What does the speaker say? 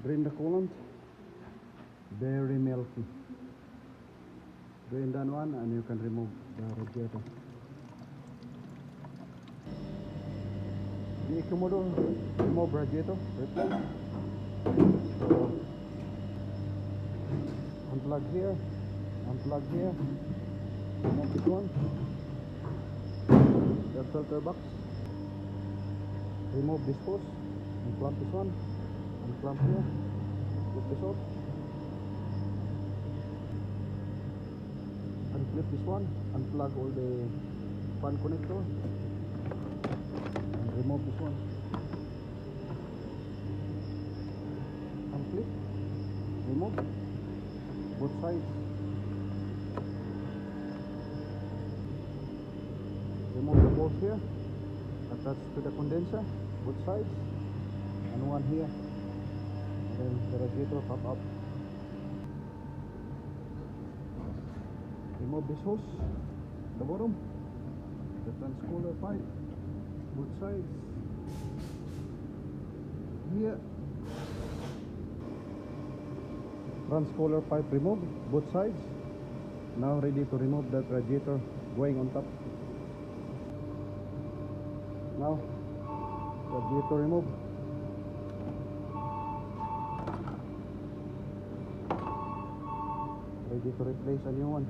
Drain the coolant. Very milky. Drain that one and you can remove the radiator. The commodore remove radiator. Replace. So, unplug here. Unplug here. Remove this one. The filter box. Remove this hose. Unclamp this one. Unclamp here. Flip this off. Unclip this one. Unplug all the fan connector. And remove this one. Unclip. Remove. Both sides. Remove the bolts here. Attach to the condenser. Both sides. And one here. And then the radiator pop up. Remove this hose, the bottom, the transcooler pipe, both sides. Here, transcooler pipe removed, both sides. Now ready to remove that radiator going on top. Now, radiator removed. Ready to replace a new one.